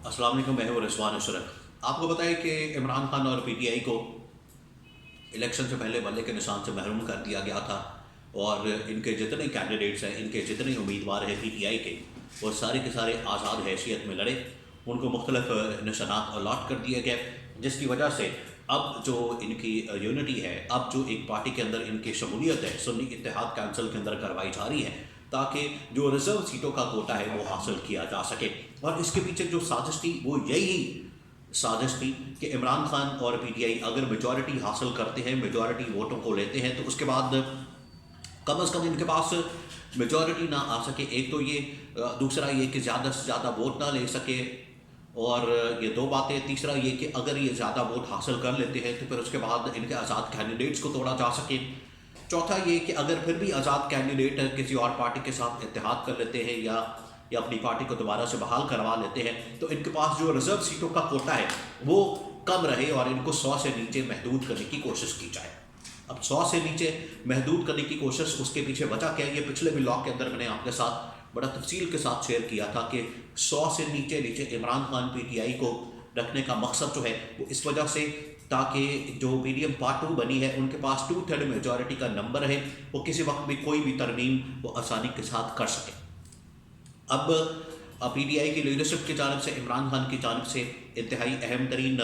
अस्सलाम वालेकुम, मैं हूं रिजवान अशरफ। आपको पता है कि इमरान खान और पीटीआई को इलेक्शन से पहले बल्ले के निशान से महरूम कर दिया गया था और इनके जितने कैंडिडेट्स हैं, इनके जितने उम्मीदवार हैं पीटीआई के, वो सारे के सारे आज़ाद हैसियत में लड़े। उनको मुख्तलिफ निशानात अलॉट कर दिए गए, जिसकी वजह से अब जो इनकी यूनिटी है, अब जो एक पार्टी के अंदर इनकी शमूलियत है, सुन्नी इत्तेहाद काउंसिल के अंदर करवाई जा रही है ताकि जो रिजर्व सीटों का कोटा है वो हासिल किया जा सके। और इसके पीछे जो साजिश थी वो यही साजिश थी कि इमरान खान और पीटीआई अगर मेजॉरिटी हासिल करते हैं, मेजॉरिटी वोटों को लेते हैं, तो उसके बाद कम अज़ कम इनके पास मेजॉरिटी ना आ सके। एक तो ये, दूसरा ये कि ज़्यादा से ज़्यादा वोट ना ले सके, और ये दो बातें। तीसरा ये कि अगर ये ज़्यादा वोट हासिल कर लेते हैं तो फिर उसके बाद इनके आज़ाद कैंडिडेट्स को तोड़ा जा सके। चौथा ये कि अगर फिर भी आज़ाद कैंडिडेट किसी और पार्टी के साथ इत्तेहाद कर लेते हैं या अपनी पार्टी को दोबारा से बहाल करवा लेते हैं, तो इनके पास जो रिजर्व सीटों का कोटा है वो कम रहे और इनको 100 से नीचे महदूद करने की कोशिश की जाए। अब 100 से नीचे महदूद करने की कोशिश, उसके पीछे वजह क्या है, ये पिछले ब्लॉग के अंदर मैंने आपके साथ बड़ा तफसील के साथ शेयर किया था कि 100 से नीचे इमरान खान पीटीआई को रखने का मकसद जो है वो इस वजह से, ताकि जो पीडीएम पार्ट 2 बनी है उनके पास 2/3 मेजॉरिटी का नंबर है, वो किसी वक्त भी कोई भी तरमीम वो आसानी के साथ कर सके। अब पीटीआई की लीडरशिप की जानब से, इमरान खान की जानब से इंतहाई अहम तरीन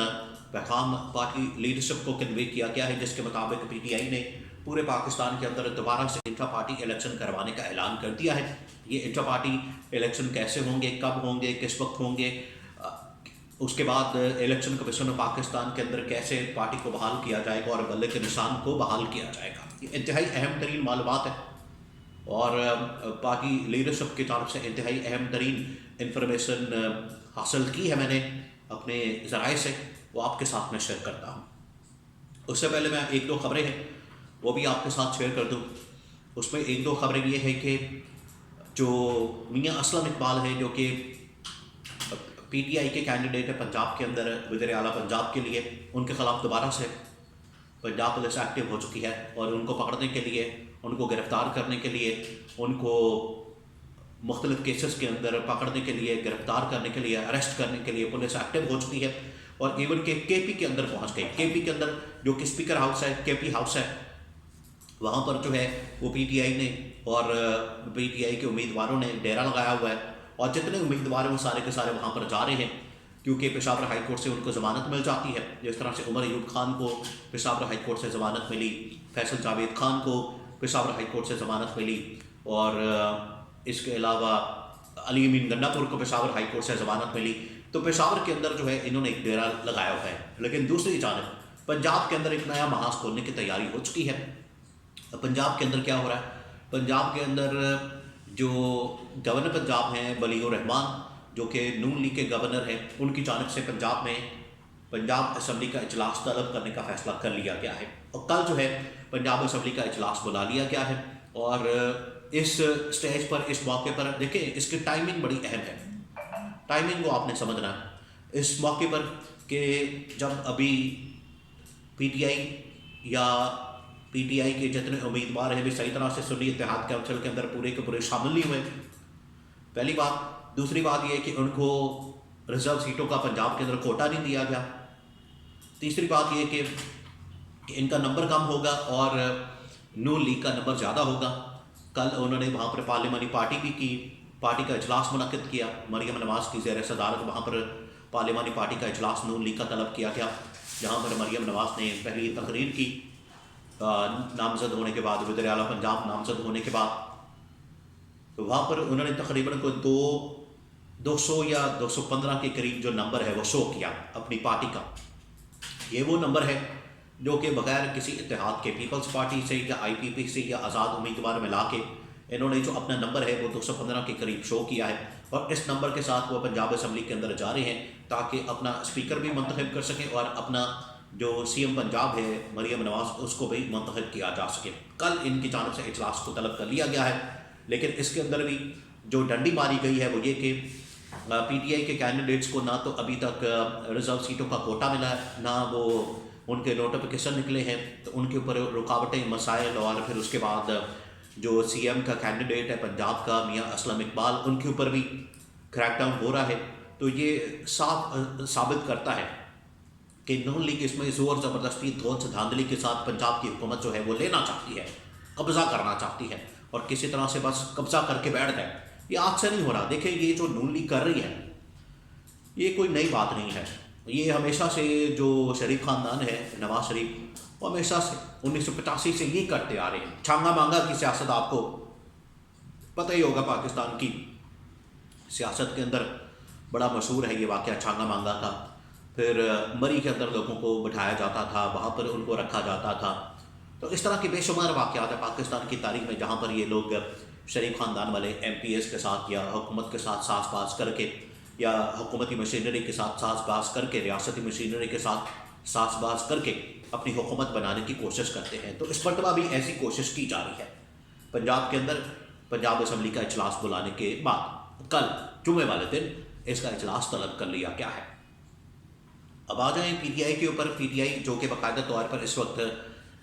पैगाम पार्टी लीडरशिप को कन्वे किया गया है, जिसके मुताबिक पीटीआई ने पूरे पाकिस्तान के अंदर दोबारा से इंट्रा पार्टी इलेक्शन करवाने का ऐलान कर दिया है। ये इंट्रा पार्टी इलेक्शन कैसे होंगे, कब होंगे, किस वक्त होंगे, उसके बाद इलेक्शन कमीशन ऑफ पाकिस्तान के अंदर कैसे पार्टी को बहाल किया जाएगा और बल्ले के निशान को बहाल किया जाएगा, ये इंतहाई अहम तरीन मालूमात है। और पार्टी लीडरशिप की तरफ से इंतहाई अहम तरीन इंफॉर्मेशन हासिल की है मैंने अपने ज़राए से, वो आपके साथ में शेयर करता हूँ। उससे पहले मैं एक दो खबरें हैं वो भी आपके साथ शेयर कर दूँ। उसमें एक दो खबरें ये है कि जो मियाँ असलम इकबाल है, जो कि पीटीआई के कैंडिडेट है पंजाब के अंदर वज़ीर आला पंजाब के लिए, उनके ख़िलाफ़ दोबारा से पंजाब पुलिस एक्टिव हो चुकी है और उनको पकड़ने के लिए, उनको गिरफ़्तार करने के लिए, उनको मुख्तलिफ़ केसेस के अंदर पकड़ने के लिए, गिरफ़्तार करने के लिए, अरेस्ट करने के लिए पुलिस एक्टिव हो चुकी है। और इवन के केपी के अंदर पहुंच गई। केपी के अंदर जो कि स्पीकर हाउस है, केपी हाउस है, वहाँ पर जो है वो पीटीआई ने और पीटीआई के उम्मीदवारों ने डेरा लगाया हुआ है, और जितने उम्मीदवार हैं वो सारे के सारे वहाँ पर जा रहे हैं, क्योंकि पेशावर हाई कोर्ट से उनको ज़मानत मिल जाती है। जिस तरह से उमर अयूब खान को पेशावर हाई कोर्ट से ज़मानत मिली, फैसल जावेद खान को पेशावर हाई कोर्ट से ज़मानत मिली, और इसके अलावा अली अमीन गन्नापुर को पेशावर हाई कोर्ट से ज़मानत मिली। तो पेशावर के अंदर जो है इन्होंने एक डेरा लगाया हुआ है। लेकिन दूसरी जानब पंजाब के अंदर एक नया महाज खोलने की तैयारी हो चुकी है। पंजाब के अंदर क्या हो रहा है, पंजाब के अंदर जो गवर्नर पंजाब हैं वलीउर रहमान, जो कि नून लीग के गवर्नर हैं, उनकी जानब से पंजाब में पंजाब असम्बली का इजलास तलब करने का फैसला कर लिया गया है। और कल जो है पंजाब असम्बली का इजलास बुला लिया गया है। और इस स्टेज पर, इस मौके पर देखिए, इसकी टाइमिंग बड़ी अहम है। टाइमिंग को आपने समझना है इस मौके पर कि जब अभी पीटीआई या पीटीआई के जितने उम्मीदवार हैं भी सही तरह से सुन्नी इत्तेहाद काउंसिल के अंदर पूरे के पूरे शामिल नहीं हुए, पहली बात। दूसरी बात यह कि उनको रिजर्व सीटों का पंजाब के अंदर कोटा नहीं दिया गया। तीसरी बात यह कि इनका नंबर कम होगा और नून लीग का नंबर ज़्यादा होगा। कल उन्होंने वहाँ पर पार्लियामानी पार्टी भी की, पार्टी का इजलास मुनक़िद किया, मरियम नवाज़ की ज़ेर सदारत वहाँ पर पार्लियामानी पार्टी का इजलास नून लीग का तलब किया गया, जहाँ पर मरियम नवाज़ ने पहली तकरीर की नामज़द होने के बाद, वज़ीर आला पंजाब नामज़द होने के बाद। तो वहाँ पर उन्होंने तकरीबन को 200 या 215 के करीब जो नंबर है वो शो किया अपनी पार्टी का। ये वो नंबर है जो कि बग़ैर किसी इत्तेहाद के पीपल्स पार्टी से या आईपीपी से या आज़ाद उम्मीदवार मिला के इन्होंने जो अपना नंबर है वो 215 के करीब शो किया है। और इस नंबर के साथ वो पंजाब असम्बली के अंदर जा रहे हैं ताकि अपना स्पीकर भी मुंतखब कर सकें और अपना जो सीएम पंजाब है मरियम नवाज़, उसको भी मुंतखब किया जा सके। कल इनकी जानब से इजलास को तलब कर लिया गया है, लेकिन इसके अंदर भी जो डंडी मारी गई है वो ये कि पीटीआई के कैंडिडेट्स को ना तो अभी तक रिजर्व सीटों का कोटा मिला है, ना वो उनके नोटिफिकेशन निकले हैं, तो उनके ऊपर रुकावटें, मसाइल, और फिर उसके बाद जो सीएम का कैंडिडेट है पंजाब का मियाँ असलम इकबाल, उनके ऊपर भी क्रैकडाउन हो रहा है। तो ये साबित करता है कि नून लीग इसमें ज़ोर ज़बरदस्ती धौंस धांधली के साथ पंजाब की हुकूमत जो है वो लेना चाहती है, कब्ज़ा करना चाहती है और किसी तरह से बस कब्ज़ा करके बैठ गए। ये आज से नहीं हो रहा। देखिए, ये जो नून लीग कर रही है ये कोई नई बात नहीं है। ये हमेशा से जो शरीफ ख़ानदान है, नवाज शरीफ, वो हमेशा से 1985 से ये करते आ रहे हैं। छांगा मांगा की सियासत आपको पता ही होगा, पाकिस्तान की सियासत के अंदर बड़ा मशहूर है ये वाक़या छांगा मांगा का। फिर मरी के अंदर लोगों को बिठाया जाता था, वहाँ पर उनको रखा जाता था। तो इस तरह के बेशुमार वाक़यात है पाकिस्तान की तारीख में जहाँ पर ये लोग शरीफ ख़ानदान वाले MPs के साथ या हुकूमत के साथ साज़बाज़ करके या हुकूमती मशीनरी के साथ साज़बाज़ करके, रियासती मशीनरी के साथ साज़बाज़ करके अपनी हुकूमत बनाने की कोशिश करते हैं। तो इस मरतबा भी ऐसी कोशिश की जा रही है। पंजाब के अंदर पंजाब असम्बली का इजलास बुलाने के बाद कल जुमे वाले दिन इसका इजलास तलब कर लिया गया है। अब आ जाएं PTI के ऊपर। PTI जो कि बाकायदा तौर पर इस वक्त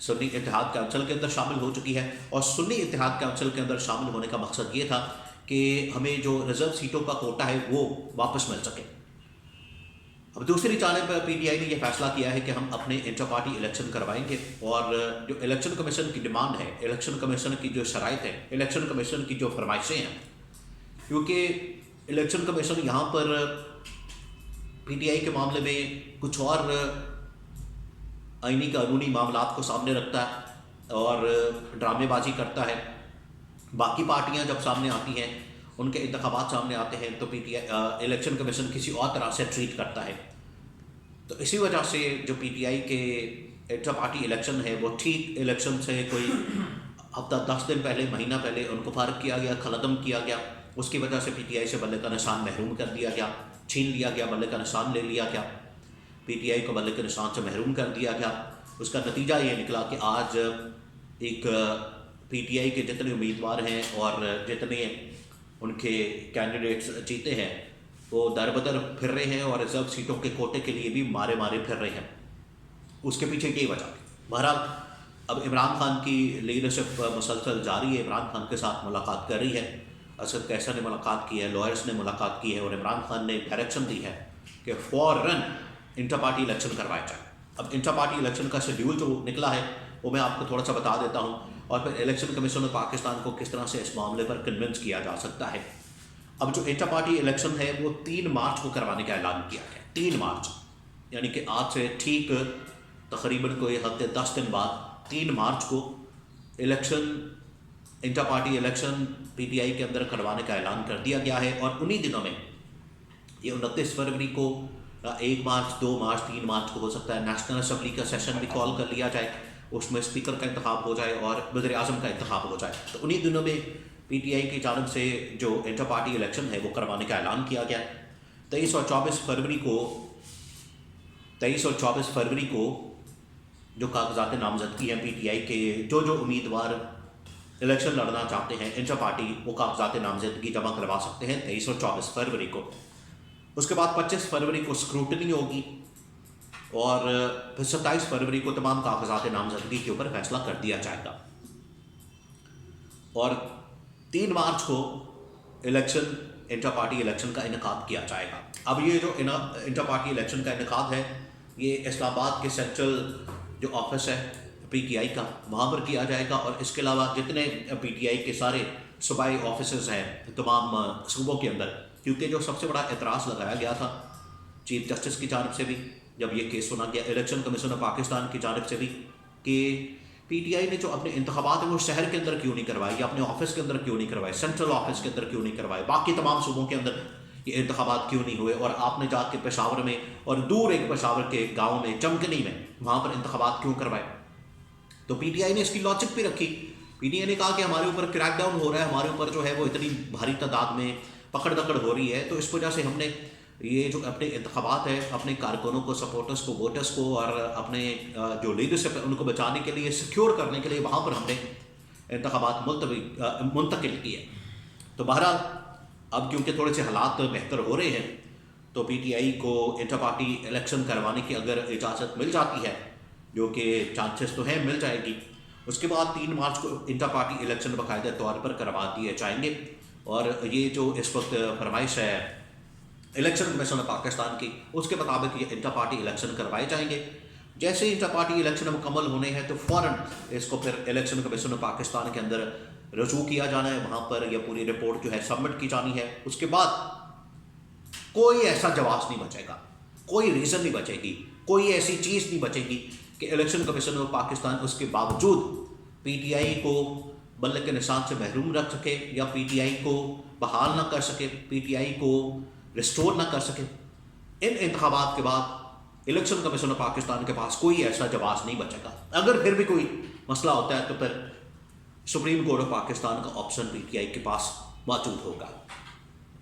सुन्नी इत्तेहाद काउंसिल के अंदर शामिल हो चुकी है और सुन्नी इत्तेहाद काउंसिल के अंदर शामिल होने का मकसद ये था कि हमें जो रिजर्व सीटों का कोटा है वो वापस मिल सके। अब दूसरी जानिब PTI ने यह फैसला किया है कि हम अपने इंटर पार्टी इलेक्शन करवाएंगे और जो इलेक्शन कमीशन की डिमांड है, इलेक्शन कमीशन की जो शराइत है, इलेक्शन कमीशन की जो फरमाइशें हैं, क्योंकि इलेक्शन कमीशन यहाँ पर PTI के मामले में कुछ और आईनी कानूनी मामलात को सामने रखता है और ड्रामेबाजी करता है। बाकी पार्टियां जब सामने आती हैं, उनके इंतखाबात सामने आते हैं, तो PTI इलेक्शन कमीशन किसी और तरह से ट्रीट करता है। तो इसी वजह से जो PTI के इंटर पार्टी इलेक्शन है वो ठीक इलेक्शन से कोई हफ्ता 10 दिन पहले, महीना पहले उनको फारिग किया गया, खलदम किया गया। उसकी वजह से PTI से बल्ले का निशान महरूम कर दिया गया, छीन लिया गया, बल्ले का निशान ले लिया गया, PTI को बल्ले के निशान से महरूम कर दिया गया। उसका नतीजा ये निकला कि आज एक PTI के जितने उम्मीदवार हैं और जितने उनके कैंडिडेट्स जीते हैं वो दर बदर फिर रहे हैं और रिजर्व सीटों के कोटे के लिए भी मारे मारे फिर रहे हैं। उसके पीछे यही वजह। बहरहाल अब इमरान खान की लीडरशिप मुसलसल जारी है, इमरान खान के साथ मुलाकात कर रही है, असद कैसर ने मुलाकात की है, लॉयर्स ने मुलाकात की है और इमरान खान ने डायरेक्शन दी है कि फ़ौरन इंटर पार्टी इलेक्शन करवाया जाए। अब इंटर पार्टी इलेक्शन का शेड्यूल जो निकला है वो मैं आपको थोड़ा सा बता देता हूँ और फिर इलेक्शन कमीशन ऑफ पाकिस्तान को किस तरह से इस मामले पर कन्विंस किया जा सकता है। अब जो इंटर पार्टी इलेक्शन है वो 3 मार्च को करवाने का ऐलान किया गया। 3 मार्च यानी कि आज से ठीक तकरीबन कोई हफ्ते 10 दिन बाद 3 मार्च को election, inter party election PTI के अंदर करवाने का ऐलान कर दिया गया है। और उन्हीं दिनों में ये 29 फरवरी को 1 मार्च, 2 मार्च, 3 मार्च को हो सकता है नेशनल असम्बली का सेशन भी कॉल कर लिया जाए, उसमें स्पीकर का इंतखाब हो जाए और वज़ीर आज़म का इंतखाब हो जाए। तो उन्हीं दिनों में PTI की जानब से जो इंटर पार्टी इलेक्शन है वो करवाने का ऐलान किया गया। 23 और 24 फरवरी को जो कागजात नामजदगी हैं PTI के, जो उम्मीदवार इलेक्शन लड़ना चाहते हैं इंटर पार्टी, वो कागजात नामजदगी जमा करवा सकते हैं 23 और 24 फरवरी को। उसके बाद 25 फरवरी को स्क्रूटनी होगी और फिर 27 फरवरी को तमाम कागजात नामजदगी के ऊपर फैसला कर दिया जाएगा और 3 मार्च को इलेक्शन, इंटर पार्टी इलेक्शन का इनेकाद किया जाएगा। अब ये जो इंटर पार्टी इलेक्शन का इनेकाद है ये इस्लामाबाद के सेंट्रल जो ऑफिस है PTI का, वहाँ पर किया जाएगा और इसके अलावा जितने PTI के सारे सूबाई ऑफिस हैं तमाम सूबों के अंदर, क्योंकि जो सबसे बड़ा एतराज़ लगाया गया था चीफ जस्टिस की जानब से भी जब ये केस सुना गया, इलेक्शन कमीशन ऑफ पाकिस्तान की जानब से भी, कि PTI ने जो अपने इंतखाबात हैं वो शहर के अंदर क्यों नहीं करवाए या अपने ऑफिस के अंदर क्यों नहीं करवाए, सेंट्रल ऑफिस के अंदर क्यों नहीं करवाए, बाकी तमाम सूबों के अंदर ये इंतखाबात क्यों नहीं हुए और आपने जाके पेशावर में और दूर एक पेशावर के गाँव में चमकनी में वहाँ पर इंतखाबात क्यों करवाए। तो PTI ने इसकी लॉजिक भी रखी। PTI ने कहा कि हमारे ऊपर क्रैकडाउन हो रहा है, हमारे ऊपर जो है वो इतनी भारी तादाद में पकड़ दकड़ हो रही है, तो इस वजह से हमने ये जो अपने इंतखाबात है अपने कारकुनों को, सपोर्टर्स को, वोटर्स को और अपने जो लीडरशिप है उनको बचाने के लिए, सिक्योर करने के लिए वहाँ पर हमने इंतखाबात मुंतकिल किए। तो बहरहाल अब क्योंकि थोड़े से हालात बेहतर हो रहे हैं तो PTI को इंटर पार्टी इलेक्शन करवाने की अगर इजाज़त मिल जाती है, जो कि चांसेस तो है मिल जाएगी, उसके बाद 3 मार्च को इंटर पार्टी इलेक्शन बाकायदा तौर पर करवा दिए जाएंगे। और ये जो इस वक्त फरमाइश है इलेक्शन कमीशन ऑफ पाकिस्तान की, उसके मुताबिक ये इंटर पार्टी इलेक्शन करवाए जाएंगे। जैसे ही इंटर पार्टी इलेक्शन मुकम्मल होने हैं तो फ़ौरन इसको फिर इलेक्शन कमीशन ऑफ पाकिस्तान के अंदर रजू किया जाना है, वहाँ पर यह पूरी रिपोर्ट जो है सबमिट की जानी है। उसके बाद कोई ऐसा जवाब नहीं बचेगा, कोई रीज़न नहीं बचेगी, कोई ऐसी चीज़ नहीं बचेगी कि इलेक्शन कमीशन ऑफ पाकिस्तान उसके बावजूद पीटीआई को बल्ले के निशान से महरूम रख सके या पीटीआई को बहाल ना कर सके, पीटीआई को रिस्टोर ना कर सके। इन इंतखाबात के बाद इलेक्शन कमीशन ऑफ पाकिस्तान के पास कोई ऐसा जवाब नहीं बचेगा। अगर फिर भी कोई मसला होता है तो फिर सुप्रीम कोर्ट ऑफ पाकिस्तान का ऑप्शन पीटीआई के पास मौजूद होगा।